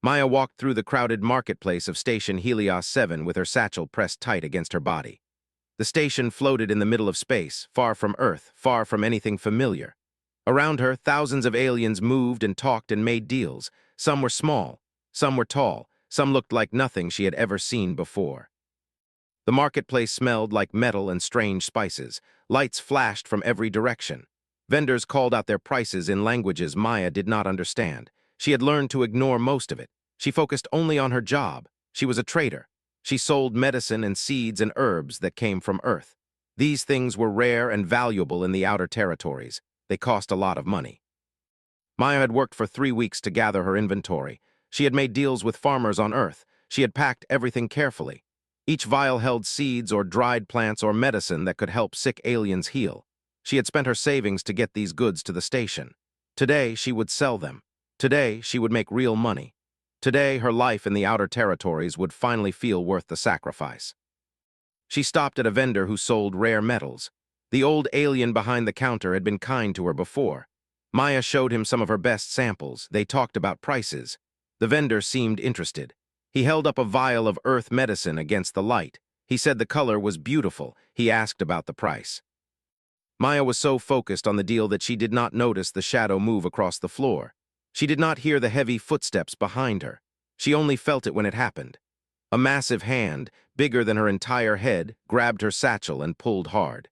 Maya walked through the crowded marketplace of Station Helios 7 with her satchel pressed tight against her body. The station floated in the middle of space, far from Earth, far from anything familiar. Around her, thousands of aliens moved and talked and made deals. Some were small, some were tall, some looked like nothing she had ever seen before. The marketplace smelled like metal and strange spices. Lights flashed from every direction. Vendors called out their prices in languages Maya did not understand. She had learned to ignore most of it. She focused only on her job. She was a trader. She sold medicine and seeds and herbs that came from Earth. These things were rare and valuable in the outer territories. They cost a lot of money. Maya had worked for 3 weeks to gather her inventory. She had made deals with farmers on Earth. She had packed everything carefully. Each vial held seeds or dried plants or medicine that could help sick aliens heal. She had spent her savings to get these goods to the station. Today, she would sell them. Today, she would make real money. Today, her life in the outer territories would finally feel worth the sacrifice. She stopped at a vendor who sold rare metals. The old alien behind the counter had been kind to her before. Maya showed him some of her best samples. They talked about prices. The vendor seemed interested. He held up a vial of earth medicine against the light. He said the color was beautiful. He asked about the price. Maya was so focused on the deal that she did not notice the shadow move across the floor. She did not hear the heavy footsteps behind her. She only felt it when it happened. A massive hand, bigger than her entire head, grabbed her satchel and pulled hard.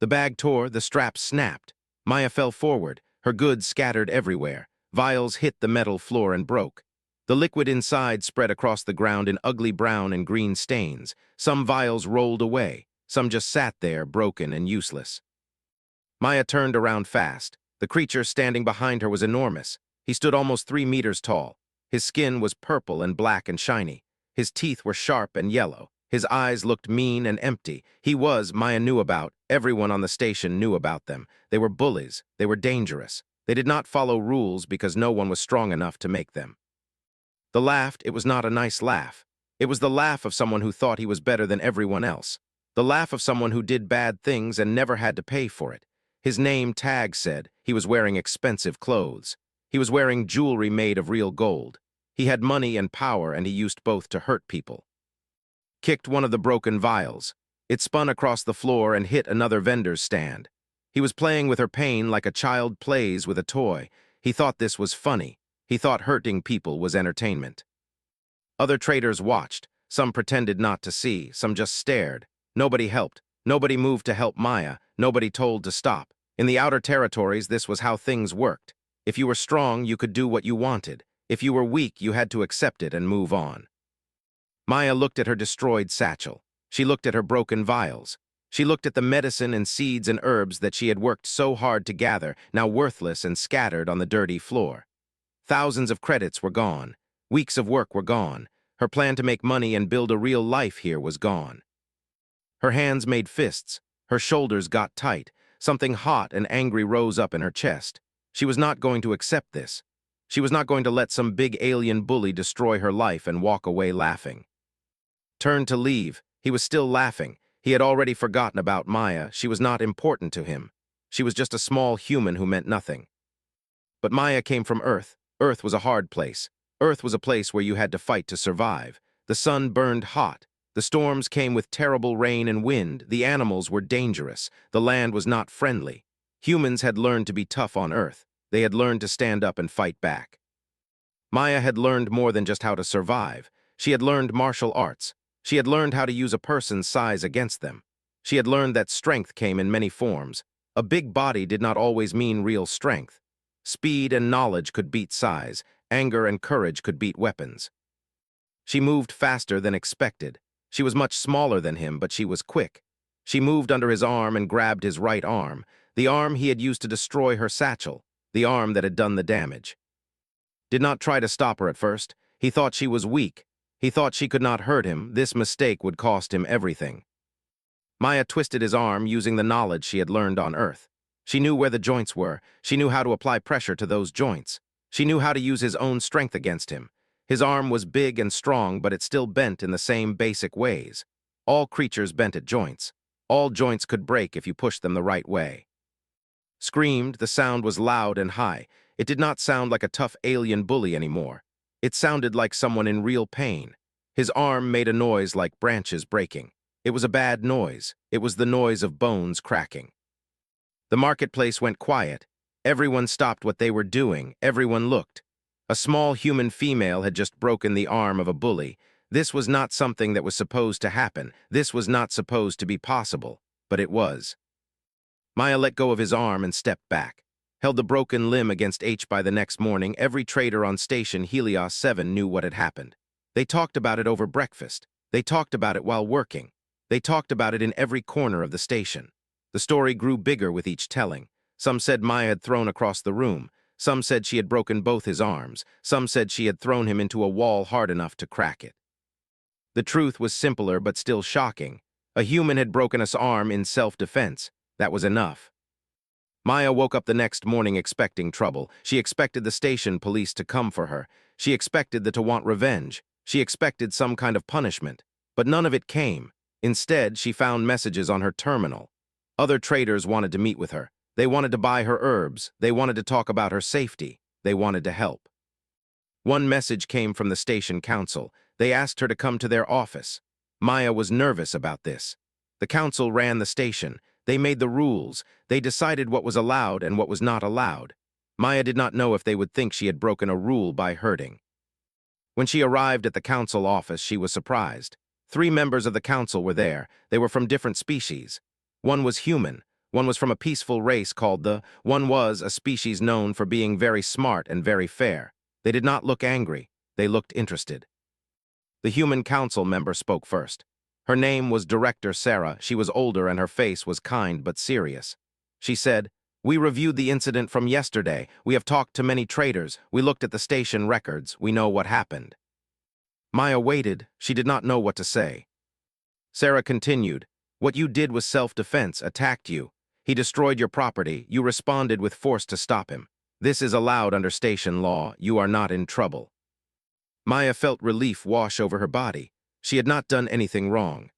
The bag tore, the straps snapped. Maya fell forward, her goods scattered everywhere. Vials hit the metal floor and broke. The liquid inside spread across the ground in ugly brown and green stains. Some vials rolled away, some just sat there, broken and useless. Maya turned around fast. The creature standing behind her was enormous. He stood almost 3 meters tall. His skin was purple and black and shiny. His teeth were sharp and yellow. His eyes looked mean and empty. He was, Maya knew about. Everyone on the station knew about them. They were bullies. They were dangerous. They did not follow rules because no one was strong enough to make them. The laugh, it was not a nice laugh. It was the laugh of someone who thought he was better than everyone else. The laugh of someone who did bad things and never had to pay for it. His name tag said he was wearing expensive clothes. He was wearing jewelry made of real gold. He had money and power, and he used both to hurt people. Kicked one of the broken vials. It spun across the floor and hit another vendor's stand. He was playing with her pain like a child plays with a toy. He thought this was funny. He thought hurting people was entertainment. Other traders watched. Some pretended not to see. Some just stared. Nobody helped. Nobody moved to help Maya. Nobody told to stop. In the outer territories, this was how things worked. If you were strong, you could do what you wanted. If you were weak, you had to accept it and move on. Maya looked at her destroyed satchel. She looked at her broken vials. She looked at the medicine and seeds and herbs that she had worked so hard to gather, now worthless and scattered on the dirty floor. Thousands of credits were gone. Weeks of work were gone. Her plan to make money and build a real life here was gone. Her hands made fists. Her shoulders got tight. Something hot and angry rose up in her chest. She was not going to accept this. She was not going to let some big alien bully destroy her life and walk away laughing. Turned to leave. He was still laughing. He had already forgotten about Maya. She was not important to him. She was just a small human who meant nothing. But Maya came from Earth. Earth was a hard place. Earth was a place where you had to fight to survive. The sun burned hot. The storms came with terrible rain and wind. The animals were dangerous. The land was not friendly. Humans had learned to be tough on Earth. They had learned to stand up and fight back. Maya had learned more than just how to survive. She had learned martial arts. She had learned how to use a person's size against them. She had learned that strength came in many forms. A big body did not always mean real strength. Speed and knowledge could beat size. Anger and courage could beat weapons. She moved faster than expected. She was much smaller than him, but she was quick. She moved under his arm and grabbed his right arm, the arm he had used to destroy her satchel, the arm that had done the damage. Did not try to stop her at first. He thought she was weak. He thought she could not hurt him. This mistake would cost him everything. Maya twisted his arm using the knowledge she had learned on Earth. She knew where the joints were. She knew how to apply pressure to those joints. She knew how to use his own strength against him. His arm was big and strong, but it still bent in the same basic ways. All creatures bent at joints. All joints could break if you pushed them the right way. Screamed, the sound was loud and high. It did not sound like a tough alien bully anymore. It sounded like someone in real pain. His arm made a noise like branches breaking. It was a bad noise. It was the noise of bones cracking. The marketplace went quiet. Everyone stopped what they were doing. Everyone looked. A small human female had just broken the arm of a bully. This was not something that was supposed to happen. This was not supposed to be possible, but it was. Maya let go of his arm and stepped back. Held the broken limb against H. By the next morning, every trader on station Helios 7 knew what had happened. They talked about it over breakfast. They talked about it while working. They talked about it in every corner of the station. The story grew bigger with each telling. Some said Maya had thrown across the room. Some said she had broken both his arms. Some said she had thrown him into a wall hard enough to crack it. The truth was simpler but still shocking. A human had broken his arm in self-defense. That was enough. Maya woke up the next morning expecting trouble. She expected the station police to come for her. She expected to want revenge. She expected some kind of punishment. But none of it came. Instead, she found messages on her terminal. Other traders wanted to meet with her. They wanted to buy her herbs. They wanted to talk about her safety. They wanted to help. One message came from the station council. They asked her to come to their office. Maya was nervous about this. The council ran the station. They made the rules. They decided what was allowed and what was not allowed. Maya did not know if they would think she had broken a rule by hurting. When she arrived at the council office, she was surprised. 3 members of the council were there. They were from different species. One was human. One was from a peaceful race called the. One was a species known for being very smart and very fair. They did not look angry. They looked interested. The human council member spoke first. Her name was Director Sarah. She was older and her face was kind but serious. She said, "We reviewed the incident from yesterday. We have talked to many traders. We looked at the station records. We know what happened." Maya waited. She did not know what to say. Sarah continued, "What you did was self-defense, attacked you. He destroyed your property. You responded with force to stop him. This is allowed under station law. You are not in trouble." Maya felt relief wash over her body. She had not done anything wrong.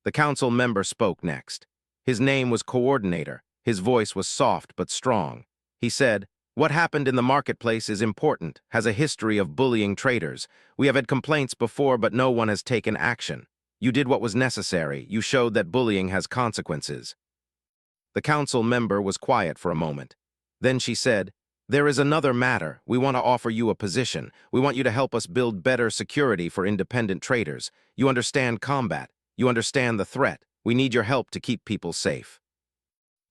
The council member spoke next. His name was Coordinator. His voice was soft but strong. He said, "What happened in the marketplace is important, has a history of bullying traders. We have had complaints before, but no one has taken action. You did what was necessary. You showed that bullying has consequences." The council member was quiet for a moment. Then she said, "There is another matter. We want to offer you a position. We want you to help us build better security for independent traders. You understand combat. You understand the threat. We need your help to keep people safe."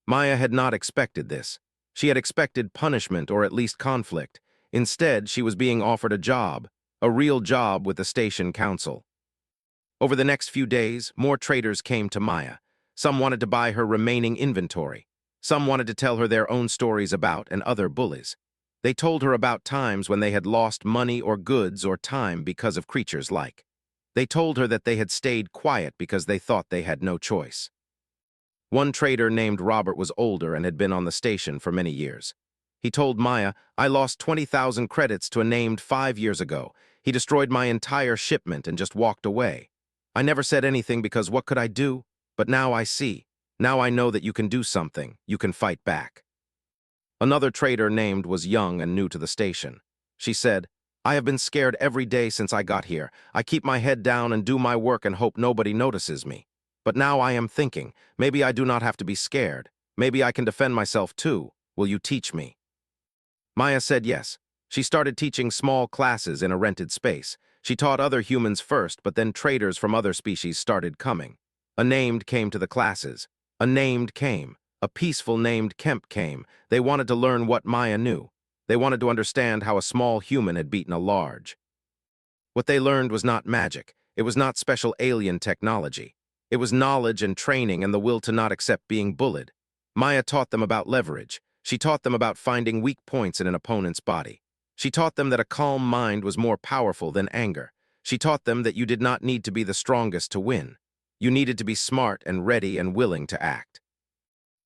Maya had not expected this. She had expected punishment or at least conflict. Instead, she was being offered a real job with the station council. Over the next few days, more traders came to Maya. Some wanted to buy her remaining inventory. Some wanted to tell her their own stories about and other bullies. They told her about times when they had lost money or goods or time because of creatures like. They told her that they had stayed quiet because they thought they had no choice. One trader named Robert was older and had been on the station for many years. He told Maya, "I lost 20,000 credits to a named 5 years ago. He destroyed my entire shipment and just walked away. I never said anything because what could I do? But now I see. Now I know that you can do something. You can fight back." Another trader named was young and new to the station. She said, "I have been scared every day since I got here. I keep my head down and do my work and hope nobody notices me. But now I am thinking, maybe I do not have to be scared. Maybe I can defend myself too. Will you teach me?" Maya said yes. She started teaching small classes in a rented space. She taught other humans first, but then traders from other species started coming. A named came to the classes. A named came. A peaceful named Kemp came. They wanted to learn what Maya knew. They wanted to understand how a small human had beaten a large. What they learned was not magic. It was not special alien technology. It was knowledge and training and the will to not accept being bullied. Maya taught them about leverage. She taught them about finding weak points in an opponent's body. She taught them that a calm mind was more powerful than anger. She taught them that you did not need to be the strongest to win. You needed to be smart and ready and willing to act.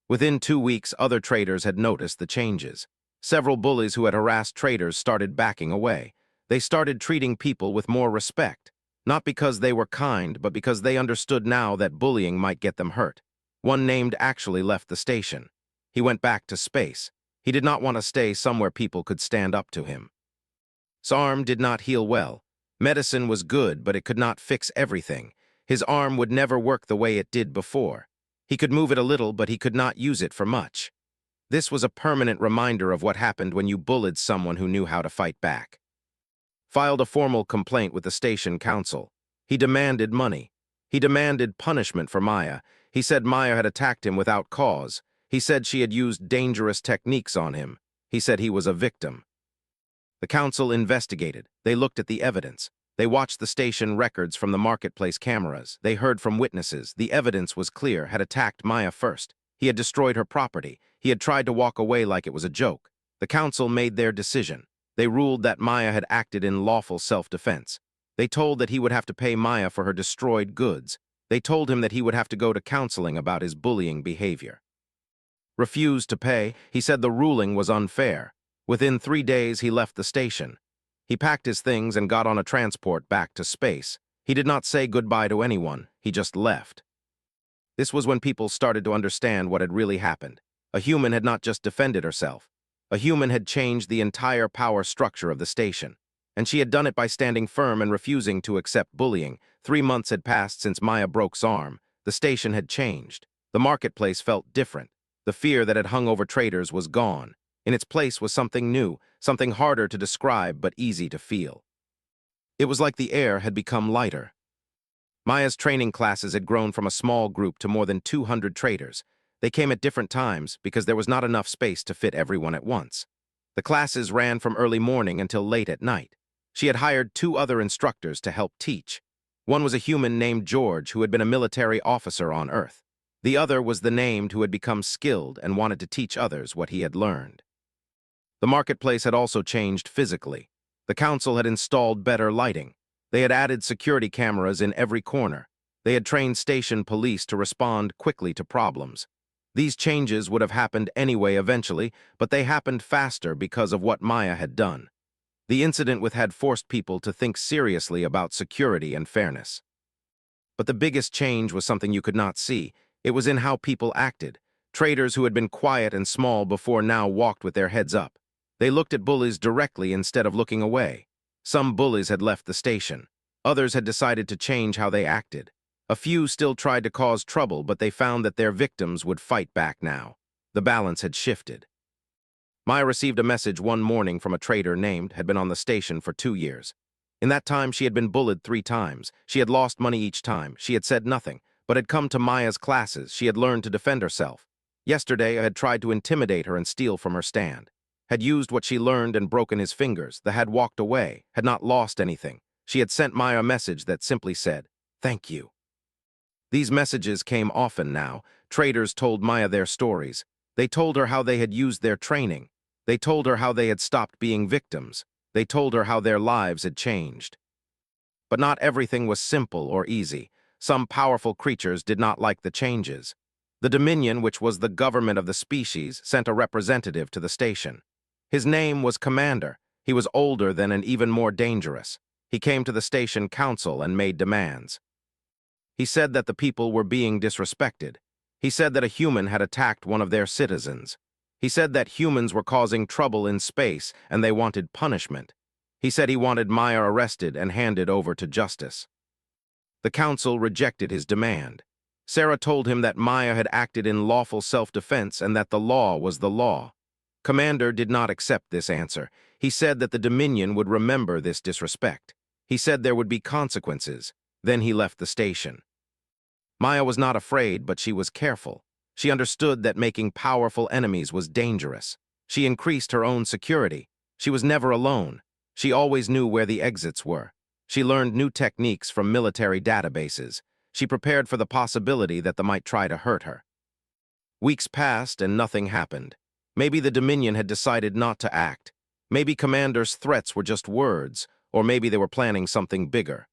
Within 2 weeks, other traders had noticed the changes. Several bullies who had harassed traders started backing away. They started treating people with more respect, not because they were kind, but because they understood now that bullying might get them hurt. One named actually left the station. He went back to space. He did not want to stay somewhere people could stand up to him. His arm did not heal well. Medicine was good, but it could not fix everything. His arm would never work the way it did before. He could move it a little, but he could not use it for much. This was a permanent reminder of what happened when you bullied someone who knew how to fight back. Filed a formal complaint with the station council. He demanded money. He demanded punishment for Maya. He said Maya had attacked him without cause. He said she had used dangerous techniques on him. He said he was a victim. The council investigated. They looked at the evidence. They watched the station records from the marketplace cameras. They heard from witnesses. The evidence was clear, had attacked Maya first. He had destroyed her property. He had tried to walk away like it was a joke. The council made their decision. They ruled that Maya had acted in lawful self-defense. They told that he would have to pay Maya for her destroyed goods. They told him that he would have to go to counseling about his bullying behavior. Refused to pay. He said the ruling was unfair. Within 3 days, he left the station. He packed his things and got on a transport back to space. He did not say goodbye to anyone. He just left. This was when people started to understand what had really happened. A human had not just defended herself. A human had changed the entire power structure of the station. And she had done it by standing firm and refusing to accept bullying. 3 months had passed since Maya Broke's arm. The station had changed. The marketplace felt different. The fear that had hung over traders was gone. In its place was something new, something harder to describe but easy to feel. It was like the air had become lighter. Maya's training classes had grown from a small group to more than 200 traders. They came at different times because there was not enough space to fit everyone at once. The classes ran from early morning until late at night. She had hired 2 other instructors to help teach. One was a human named George who had been a military officer on Earth. The other was the named who had become skilled and wanted to teach others what he had learned. The marketplace had also changed physically. The council had installed better lighting. They had added security cameras in every corner. They had trained station police to respond quickly to problems. These changes would have happened anyway eventually, but they happened faster because of what Maya had done. The incident had forced people to think seriously about security and fairness. But the biggest change was something you could not see. It was in how people acted. Traders who had been quiet and small before now walked with their heads up. They looked at bullies directly instead of looking away. Some bullies had left the station. Others had decided to change how they acted. A few still tried to cause trouble, but they found that their victims would fight back now. The balance had shifted. Maya received a message one morning from a trader named had been on the station for 2 years. In that time, she had been bullied 3 times. She had lost money each time. She had said nothing, but had come to Maya's classes. She had learned to defend herself. Yesterday, I had tried to intimidate her and steal from her stand. Had used what she learned and broken his fingers. The had walked away, had not lost anything. She had sent Maya a message that simply said, "Thank you." These messages came often now. Traders told Maya their stories. They told her how they had used their training. They told her how they had stopped being victims. They told her how their lives had changed. But not everything was simple or easy. Some powerful creatures did not like the changes. The Dominion, which was the government of the species, sent a representative to the station. His name was Commander. He was older than and even more dangerous. He came to the station council and made demands. He said that the people were being disrespected. He said that a human had attacked one of their citizens. He said that humans were causing trouble in space and they wanted punishment. He said he wanted Maya arrested and handed over to justice. The council rejected his demand. Sarah told him that Maya had acted in lawful self-defense and that the law was the law. Commander did not accept this answer. He said that the Dominion would remember this disrespect. He said there would be consequences. Then he left the station. Maya was not afraid, but she was careful. She understood that making powerful enemies was dangerous. She increased her own security. She was never alone. She always knew where the exits were. She learned new techniques from military databases. She prepared for the possibility that they might try to hurt her. Weeks passed and nothing happened. Maybe the Dominion had decided not to act. Maybe Commander's threats were just words, or maybe they were planning something bigger.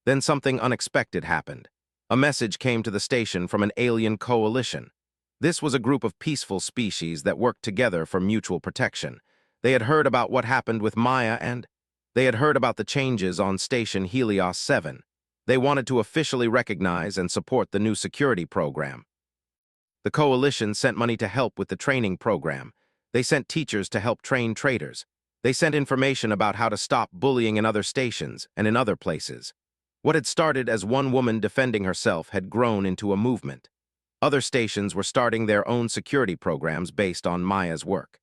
Then something unexpected happened. A message came to the station from an alien coalition. This was a group of peaceful species that worked together for mutual protection. They had heard about what happened with Maya and they had heard about the changes on station Helios 7. They wanted to officially recognize and support the new security program. The coalition sent money to help with the training program. They sent teachers to help train traders. They sent information about how to stop bullying in other stations and in other places. What had started as one woman defending herself had grown into a movement. Other stations were starting their own security programs based on Maya's work.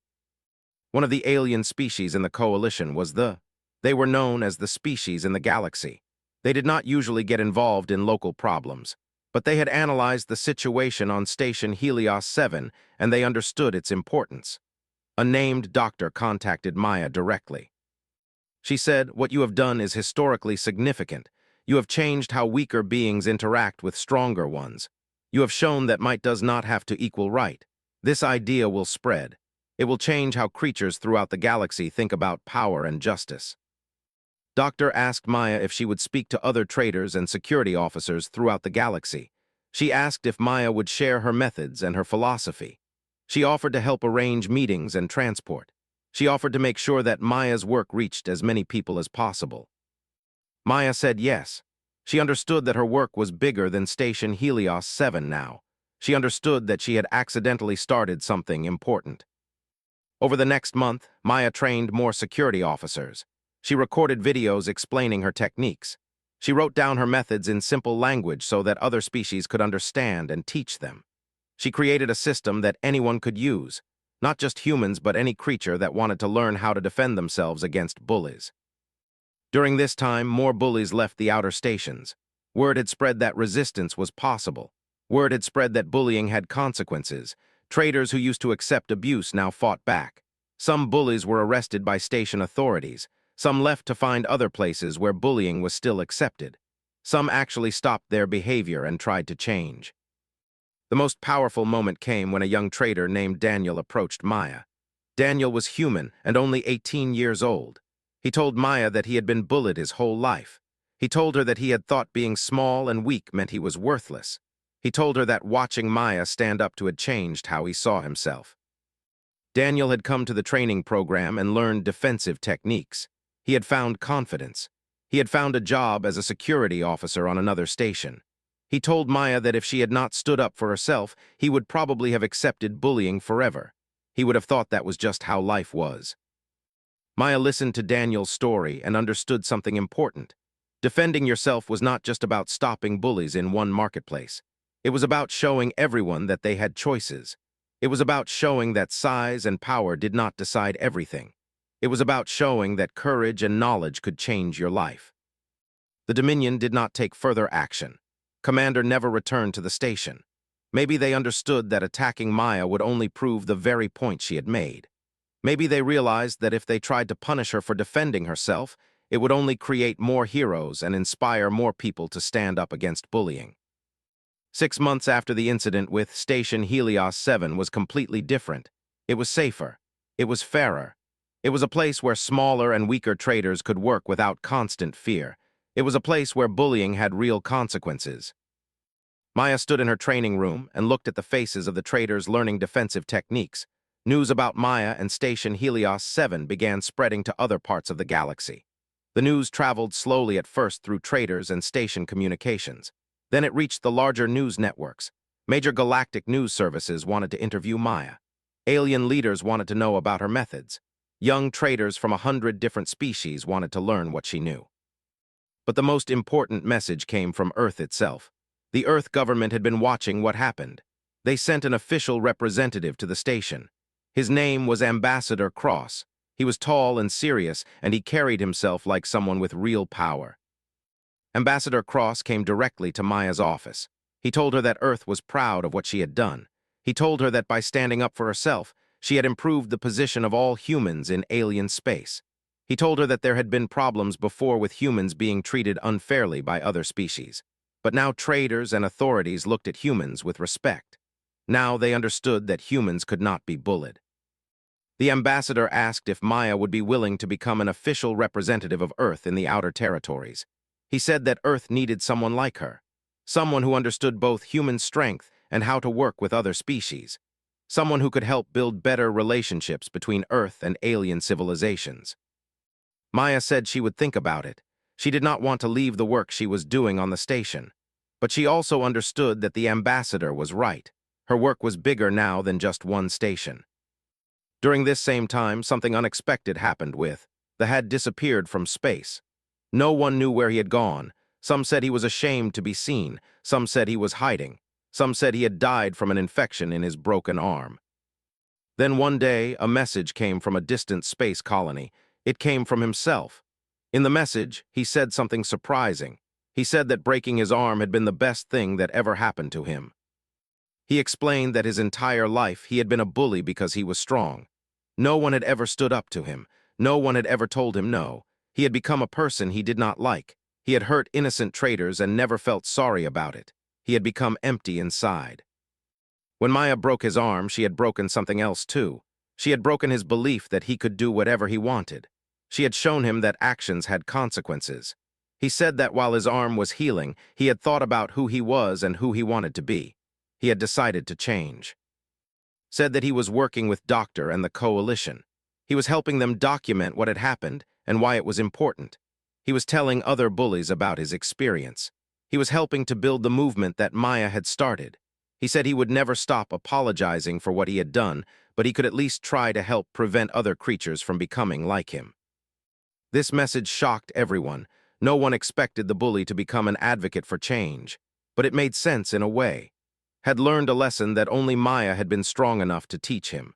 One of the alien species in the coalition was they were known as the species in the galaxy. They did not usually get involved in local problems, but they had analyzed the situation on station Helios 7 and they understood its importance. A named doctor contacted Maya directly. She said, "What you have done is historically significant. You have changed how weaker beings interact with stronger ones. You have shown that might does not have to equal right. This idea will spread. It will change how creatures throughout the galaxy think about power and justice." Doctor asked Maya if she would speak to other traders and security officers throughout the galaxy. She asked if Maya would share her methods and her philosophy. She offered to help arrange meetings and transport. She offered to make sure that Maya's work reached as many people as possible. Maya said yes. She understood that her work was bigger than Station Helios 7 now. She understood that she had accidentally started something important. Over the next month, Maya trained more security officers. She recorded videos explaining her techniques. She wrote down her methods in simple language so that other species could understand and teach them. She created a system that anyone could use, not just humans but any creature that wanted to learn how to defend themselves against bullies. During this time, more bullies left the outer stations. Word had spread that resistance was possible. Word had spread that bullying had consequences. Traders who used to accept abuse now fought back. Some bullies were arrested by station authorities. Some left to find other places where bullying was still accepted. Some actually stopped their behavior and tried to change. The most powerful moment came when a young trader named Daniel approached Maya. Daniel was human and only 18 years old. He told Maya that he had been bullied his whole life. He told her that he had thought being small and weak meant he was worthless. He told her that watching Maya stand up to had changed how he saw himself. Daniel had come to the training program and learned defensive techniques. He had found confidence. He had found a job as a security officer on another station. He told Maya that if she had not stood up for herself, he would probably have accepted bullying forever. He would have thought that was just how life was. Maya listened to Daniel's story and understood something important. Defending yourself was not just about stopping bullies in one marketplace. It was about showing everyone that they had choices. It was about showing that size and power did not decide everything. It was about showing that courage and knowledge could change your life. The Dominion did not take further action. Commander never returned to the station. Maybe they understood that attacking Maya would only prove the very point she had made. Maybe they realized that if they tried to punish her for defending herself, it would only create more heroes and inspire more people to stand up against bullying. 6 months after the incident with Station Helios 7 was completely different. It was safer. It was fairer. It was a place where smaller and weaker traders could work without constant fear. It was a place where bullying had real consequences. Maya stood in her training room and looked at the faces of the traders learning defensive techniques. News about Maya and Station Helios 7 began spreading to other parts of the galaxy. The news traveled slowly at first through traders and station communications. Then it reached the larger news networks. Major galactic news services wanted to interview Maya. Alien leaders wanted to know about her methods. Young traders from 100 different species wanted to learn what she knew. But the most important message came from Earth itself. The Earth government had been watching what happened. They sent an official representative to the station. His name was Ambassador Cross. He was tall and serious, and he carried himself like someone with real power. Ambassador Cross came directly to Maya's office. He told her that Earth was proud of what she had done. He told her that by standing up for herself, she had improved the position of all humans in alien space. He told her that there had been problems before with humans being treated unfairly by other species. But now traders and authorities looked at humans with respect. Now they understood that humans could not be bullied. The ambassador asked if Maya would be willing to become an official representative of Earth in the outer territories. He said that Earth needed someone like her, someone who understood both human strength and how to work with other species, someone who could help build better relationships between Earth and alien civilizations. Maya said she would think about it. She did not want to leave the work she was doing on the station. But she also understood that the ambassador was right. Her work was bigger now than just one station. During this same time, something unexpected happened with the had disappeared from space. No one knew where he had gone. Some said he was ashamed to be seen. Some said he was hiding. Some said he had died from an infection in his broken arm. Then one day, a message came from a distant space colony. It came from himself. In the message, he said something surprising. He said that breaking his arm had been the best thing that ever happened to him. He explained that his entire life he had been a bully because he was strong. No one had ever stood up to him. No one had ever told him no. He had become a person he did not like. He had hurt innocent traders and never felt sorry about it. He had become empty inside. When Maya broke his arm, she had broken something else too. She had broken his belief that he could do whatever he wanted. She had shown him that actions had consequences. He said that while his arm was healing, he had thought about who he was and who he wanted to be. He had decided to change. Said that he was working with Doctor and the Coalition. He was helping them document what had happened and why it was important. He was telling other bullies about his experience. He was helping to build the movement that Maya had started. He said he would never stop apologizing for what he had done, but he could at least try to help prevent other creatures from becoming like him. This message shocked everyone. No one expected the bully to become an advocate for change, but it made sense in a way. Had learned a lesson that only Maya had been strong enough to teach him.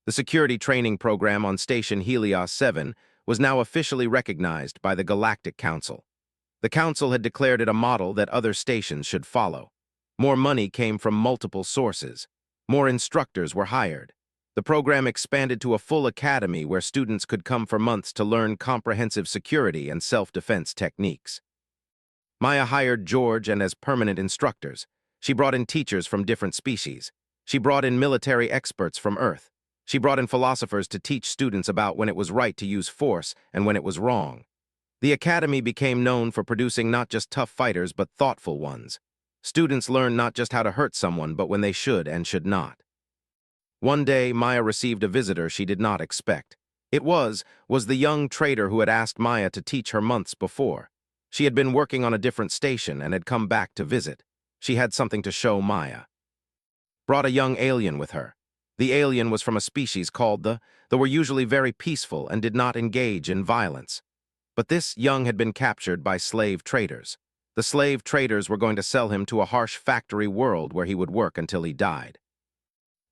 The security training program on Station Helios 7 was now officially recognized by the Galactic Council. The Council had declared it a model that other stations should follow. More money came from multiple sources. More instructors were hired. The program expanded to a full academy where students could come for months to learn comprehensive security and self-defense techniques. Maya hired George and as permanent instructors. She brought in teachers from different species. She brought in military experts from Earth. She brought in philosophers to teach students about when it was right to use force and when it was wrong. The academy became known for producing not just tough fighters but thoughtful ones. Students learned not just how to hurt someone but when they should and should not. One day, Maya received a visitor she did not expect. It was the young trader who had asked Maya to teach her months before. She had been working on a different station and had come back to visit. She had something to show Maya. Brought a young alien with her. The alien was from a species called the were usually very peaceful and did not engage in violence. But this young had been captured by slave traders. The slave traders were going to sell him to a harsh factory world where he would work until he died.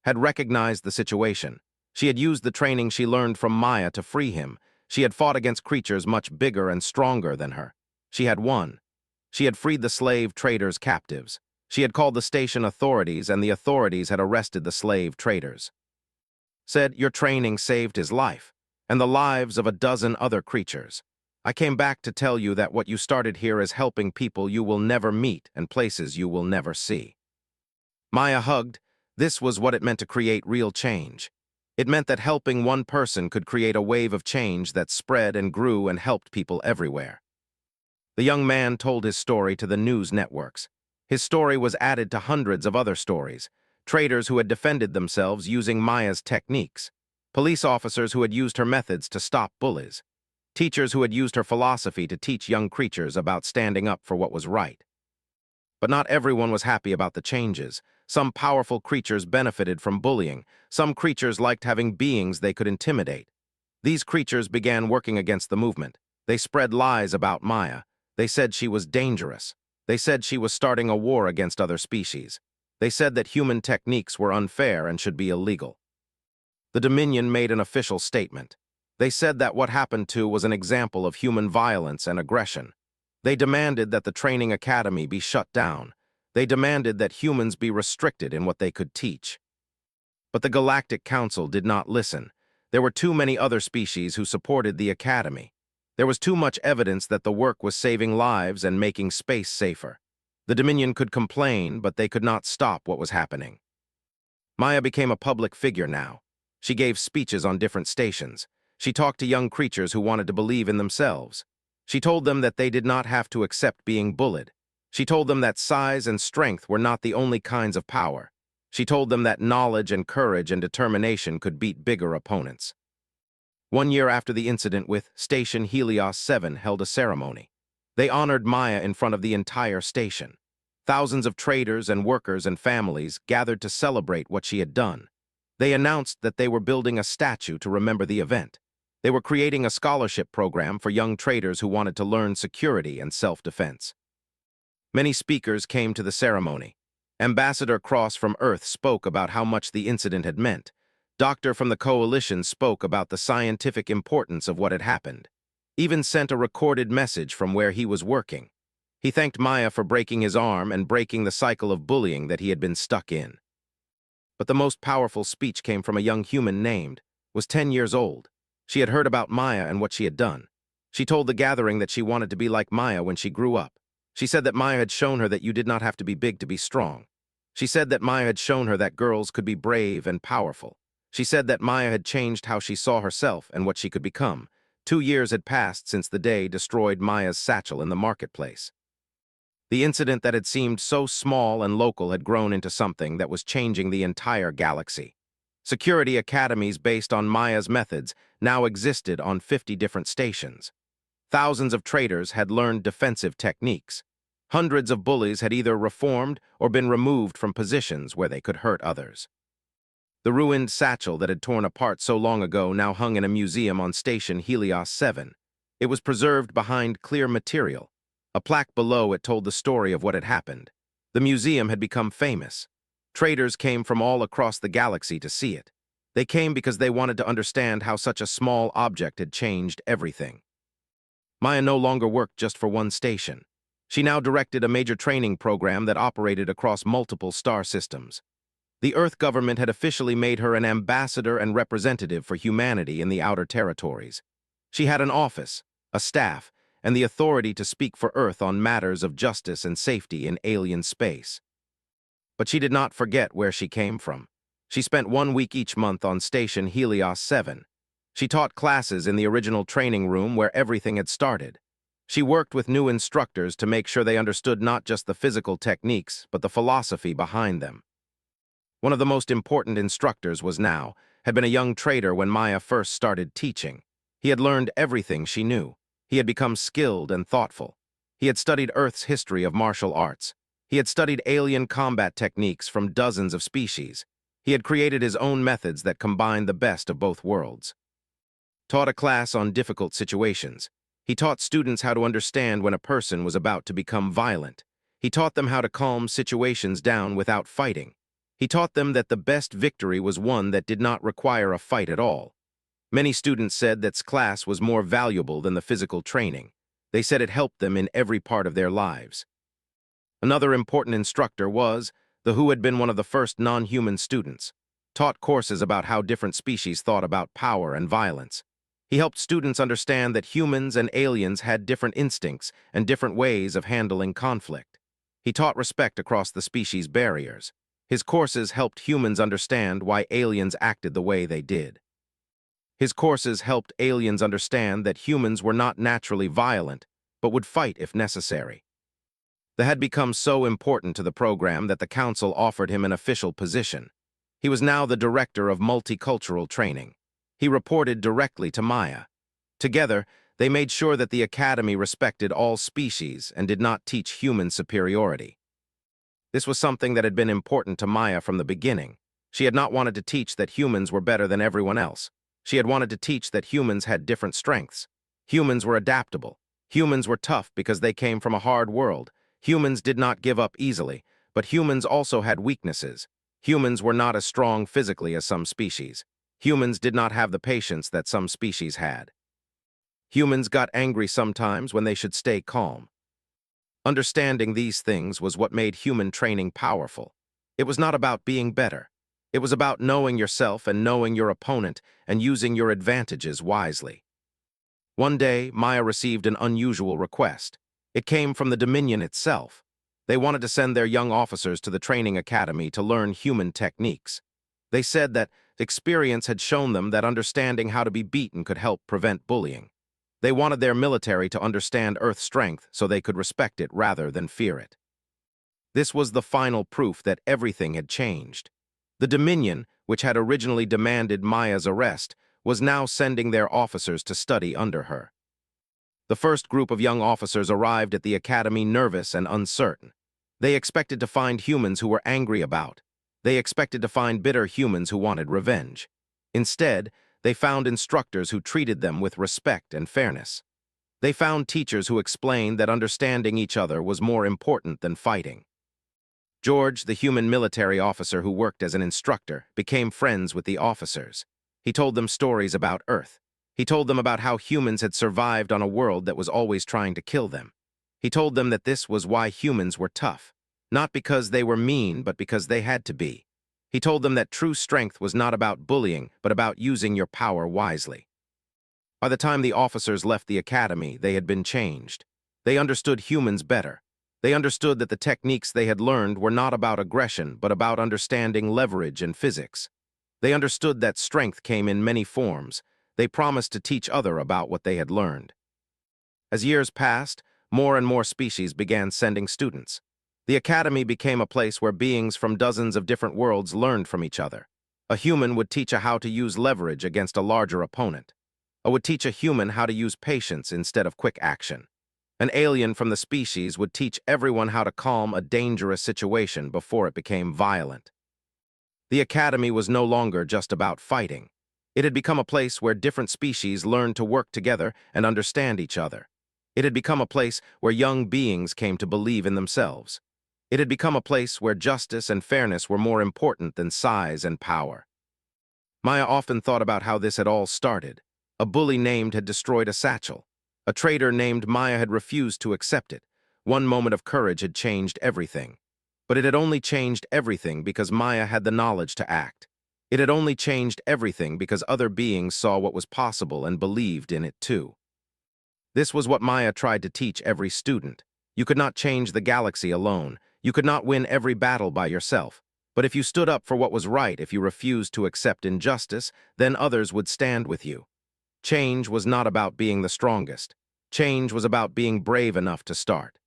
Had recognized the situation. She had used the training she learned from Maya to free him. She had fought against creatures much bigger and stronger than her. She had won. She had freed the slave traders' captives. She had called the station authorities, and the authorities had arrested the slave traders. Said, "Your training saved his life, and the lives of a dozen other creatures. I came back to tell you that what you started here is helping people you will never meet and places you will never see." Maya hugged. This was what it meant to create real change. It meant that helping one person could create a wave of change that spread and grew and helped people everywhere. The young man told his story to the news networks. His story was added to hundreds of other stories. Traders who had defended themselves using Maya's techniques. Police officers who had used her methods to stop bullies. Teachers who had used her philosophy to teach young creatures about standing up for what was right. But not everyone was happy about the changes. Some powerful creatures benefited from bullying. Some creatures liked having beings they could intimidate. These creatures began working against the movement. They spread lies about Maya. They said she was dangerous. They said she was starting a war against other species. They said that human techniques were unfair and should be illegal. The Dominion made an official statement. They said that what happened to was an example of human violence and aggression. They demanded that the training academy be shut down. They demanded that humans be restricted in what they could teach. But the Galactic Council did not listen. There were too many other species who supported the academy. There was too much evidence that the work was saving lives and making space safer. The Dominion could complain, but they could not stop what was happening. Maya became a public figure now. She gave speeches on different stations. She talked to young creatures who wanted to believe in themselves. She told them that they did not have to accept being bullied. She told them that size and strength were not the only kinds of power. She told them that knowledge and courage and determination could beat bigger opponents. 1 year after the incident with Station Helios 7 held a ceremony. They honored Maya in front of the entire station. Thousands of traders and workers and families gathered to celebrate what she had done. They announced that they were building a statue to remember the event. They were creating a scholarship program for young traders who wanted to learn security and self-defense. Many speakers came to the ceremony. Ambassador Cross from Earth spoke about how much the incident had meant. Doctor from the coalition spoke about the scientific importance of what had happened. Even sent a recorded message from where he was working. He thanked Maya for breaking his arm and breaking the cycle of bullying that he had been stuck in. But the most powerful speech came from a young human named, was 10 years old. She had heard about Maya and what she had done. She told the gathering that she wanted to be like Maya when she grew up. She said that Maya had shown her that you did not have to be big to be strong. She said that Maya had shown her that girls could be brave and powerful. She said that Maya had changed how she saw herself and what she could become. 2 years had passed since the day destroyed Maya's satchel in the marketplace. The incident that had seemed so small and local had grown into something that was changing the entire galaxy. Security academies based on Maya's methods now existed on 50 different stations. Thousands of traders had learned defensive techniques. Hundreds of bullies had either reformed or been removed from positions where they could hurt others. The ruined satchel that had torn apart so long ago now hung in a museum on Station Helios 7. It was preserved behind clear material. A plaque below it told the story of what had happened. The museum had become famous. Traders came from all across the galaxy to see it. They came because they wanted to understand how such a small object had changed everything. Maya no longer worked just for one station. She now directed a major training program that operated across multiple star systems. The Earth government had officially made her an ambassador and representative for humanity in the outer territories. She had an office, a staff, and the authority to speak for Earth on matters of justice and safety in alien space. But she did not forget where she came from. She spent 1 week each month on Station Helios 7. She taught classes in the original training room where everything had started. She worked with new instructors to make sure they understood not just the physical techniques, but the philosophy behind them. One of the most important instructors had been a young trader when Maya first started teaching. He had learned everything she knew. He had become skilled and thoughtful. He had studied Earth's history of martial arts. He had studied alien combat techniques from dozens of species. He had created his own methods that combined the best of both worlds. Taught a class on difficult situations. He taught students how to understand when a person was about to become violent. He taught them how to calm situations down without fighting. He taught them that the best victory was one that did not require a fight at all. Many students said that class was more valuable than the physical training. They said it helped them in every part of their lives. Another important instructor was the who had been one of the first non-human students, taught courses about how different species thought about power and violence. He helped students understand that humans and aliens had different instincts and different ways of handling conflict. He taught respect across the species barriers. His courses helped humans understand why aliens acted the way they did. His courses helped aliens understand that humans were not naturally violent, but would fight if necessary. That had become so important to the program that the council offered him an official position. He was now the director of multicultural training. He reported directly to Maya. Together, they made sure that the academy respected all species and did not teach human superiority. This was something that had been important to Maya from the beginning. She had not wanted to teach that humans were better than everyone else. She had wanted to teach that humans had different strengths. Humans were adaptable. Humans were tough because they came from a hard world. Humans did not give up easily, but humans also had weaknesses. Humans were not as strong physically as some species. Humans did not have the patience that some species had. Humans got angry sometimes when they should stay calm. Understanding these things was what made human training powerful. It was not about being better. It was about knowing yourself and knowing your opponent and using your advantages wisely. One day, Maya received an unusual request. It came from the Dominion itself. They wanted to send their young officers to the training academy to learn human techniques. They said that experience had shown them that understanding how to be beaten could help prevent bullying. They wanted their military to understand Earth's strength so they could respect it rather than fear it. This was the final proof that everything had changed. The Dominion, which had originally demanded Maya's arrest, was now sending their officers to study under her. The first group of young officers arrived at the academy nervous and uncertain. They expected to find humans who were angry about. They expected to find bitter humans who wanted revenge. Instead, they found instructors who treated them with respect and fairness. They found teachers who explained that understanding each other was more important than fighting. George, the human military officer who worked as an instructor, became friends with the officers. He told them stories about Earth. He told them about how humans had survived on a world that was always trying to kill them. He told them that this was why humans were tough, not because they were mean, but because they had to be. He told them that true strength was not about bullying, but about using your power wisely. By the time the officers left the academy, they had been changed. They understood humans better. They understood that the techniques they had learned were not about aggression, but about understanding leverage and physics. They understood that strength came in many forms. They promised to teach others about what they had learned. As years passed, more and more species began sending students. The academy became a place where beings from dozens of different worlds learned from each other. A human would teach how to use leverage against a larger opponent. Or would teach a human how to use patience instead of quick action. An alien from the species would teach everyone how to calm a dangerous situation before it became violent. The academy was no longer just about fighting. It had become a place where different species learned to work together and understand each other. It had become a place where young beings came to believe in themselves. It had become a place where justice and fairness were more important than size and power. Maya often thought about how this had all started. A bully named had destroyed a satchel. A traitor named Maya had refused to accept it. One moment of courage had changed everything. But it had only changed everything because Maya had the knowledge to act. It had only changed everything because other beings saw what was possible and believed in it too. This was what Maya tried to teach every student. You could not change the galaxy alone. You could not win every battle by yourself. But if you stood up for what was right, if you refused to accept injustice, then others would stand with you. Change was not about being the strongest. Change was about being brave enough to start.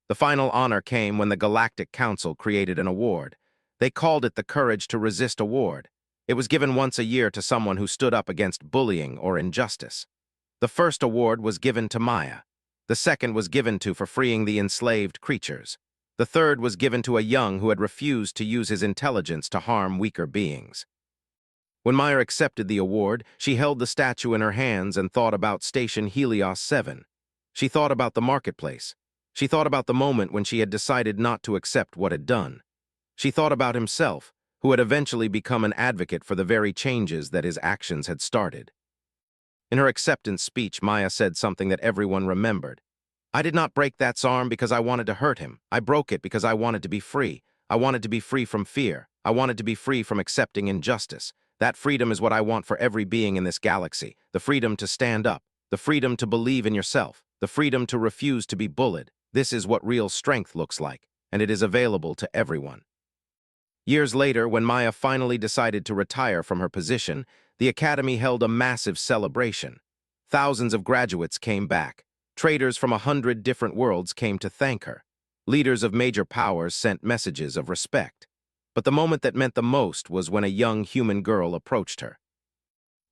The final honor came when the Galactic Council created an award. They called it the Courage to Resist Award. It was given once a year to someone who stood up against bullying or injustice. The first award was given to Maya. The second was given to for freeing the enslaved creatures. The third was given to a young who had refused to use his intelligence to harm weaker beings. When Maya accepted the award, she held the statue in her hands and thought about Station Helios 7. She thought about the marketplace. She thought about the moment when she had decided not to accept what had done. She thought about himself, who had eventually become an advocate for the very changes that his actions had started. In her acceptance speech, Maya said something that everyone remembered. I did not break that arm because I wanted to hurt him. I broke it because I wanted to be free. I wanted to be free from fear. I wanted to be free from accepting injustice. That freedom is what I want for every being in this galaxy. The freedom to stand up. The freedom to believe in yourself. The freedom to refuse to be bullied. This is what real strength looks like, and it is available to everyone. Years later, when Maya finally decided to retire from her position, the Academy held a massive celebration. Thousands of graduates came back. Traders from 100 different worlds came to thank her. Leaders of major powers sent messages of respect. But the moment that meant the most was when a young human girl approached her.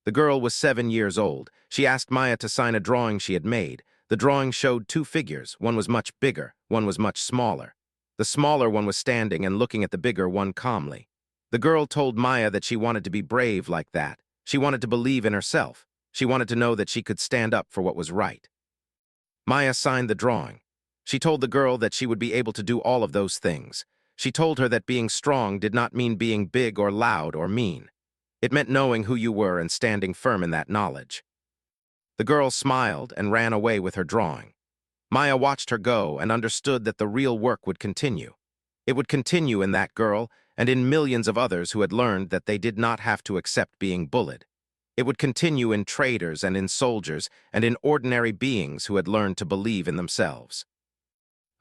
The girl was 7 years old. She asked Maya to sign a drawing she had made. The drawing showed two figures. One was much bigger, one was much smaller. The smaller one was standing and looking at the bigger one calmly. The girl told Maya that she wanted to be brave like that. She wanted to believe in herself. She wanted to know that she could stand up for what was right. Maya signed the drawing. She told the girl that she would be able to do all of those things. She told her that being strong did not mean being big or loud or mean. It meant knowing who you were and standing firm in that knowledge. The girl smiled and ran away with her drawing. Maya watched her go and understood that the real work would continue. It would continue in that girl and in millions of others who had learned that they did not have to accept being bullied. It would continue in traders and in soldiers and in ordinary beings who had learned to believe in themselves.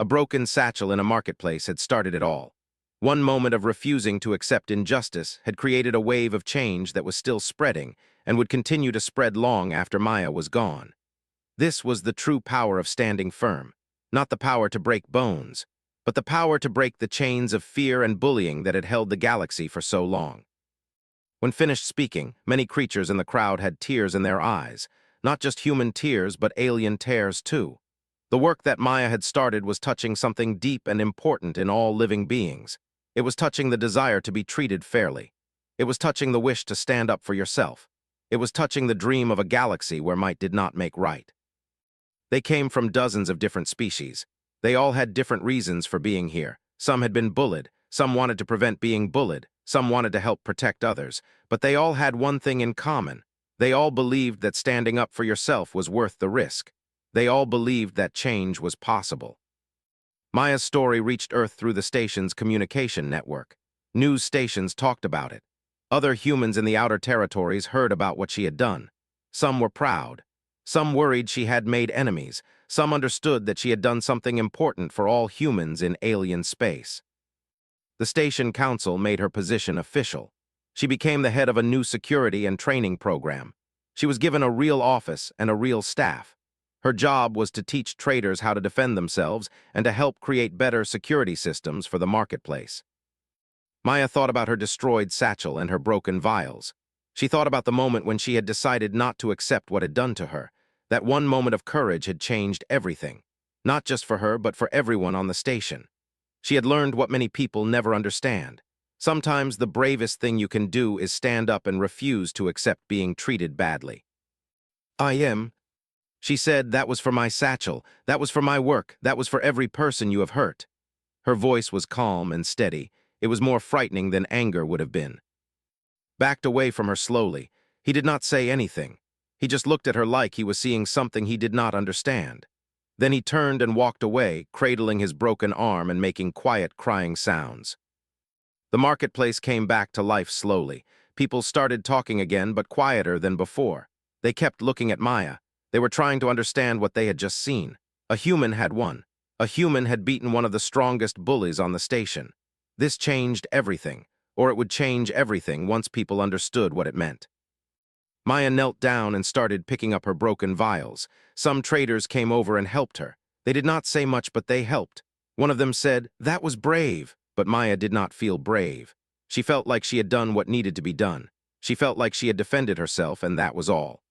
A broken satchel in a marketplace had started it all. One moment of refusing to accept injustice had created a wave of change that was still spreading and would continue to spread long after Maya was gone. This was the true power of standing firm, not the power to break bones, but the power to break the chains of fear and bullying that had held the galaxy for so long. When finished speaking, many creatures in the crowd had tears in their eyes, not just human tears but alien tears too. The work that Maya had started was touching something deep and important in all living beings. It was touching the desire to be treated fairly. It was touching the wish to stand up for yourself. It was touching the dream of a galaxy where might did not make right. They came from dozens of different species. They all had different reasons for being here. Some had been bullied, some wanted to prevent being bullied, some wanted to help protect others, but they all had one thing in common. They all believed that standing up for yourself was worth the risk. They all believed that change was possible. Maya's story reached Earth through the station's communication network. News stations talked about it. Other humans in the outer territories heard about what she had done. Some were proud. Some worried she had made enemies. Some understood that she had done something important for all humans in alien space. The station council made her position official. She became the head of a new security and training program. She was given a real office and a real staff. Her job was to teach traders how to defend themselves and to help create better security systems for the marketplace. Maya thought about her destroyed satchel and her broken vials. She thought about the moment when she had decided not to accept what had done to her. That one moment of courage had changed everything, not just for her, but for everyone on the station. She had learned what many people never understand. Sometimes the bravest thing you can do is stand up and refuse to accept being treated badly. She said, that was for my satchel, that was for my work, that was for every person you have hurt. Her voice was calm and steady. It was more frightening than anger would have been. Backed away from her slowly. He did not say anything. He just looked at her like he was seeing something he did not understand. Then he turned and walked away, cradling his broken arm and making quiet, crying sounds. The marketplace came back to life slowly. People started talking again, but quieter than before. They kept looking at Maya. They were trying to understand what they had just seen. A human had won. A human had beaten one of the strongest bullies on the station. This changed everything, or it would change everything once people understood what it meant. Maya knelt down and started picking up her broken vials. Some traders came over and helped her. They did not say much, but they helped. One of them said, "That was brave," but Maya did not feel brave. She felt like she had done what needed to be done. She felt like she had defended herself, and that was all.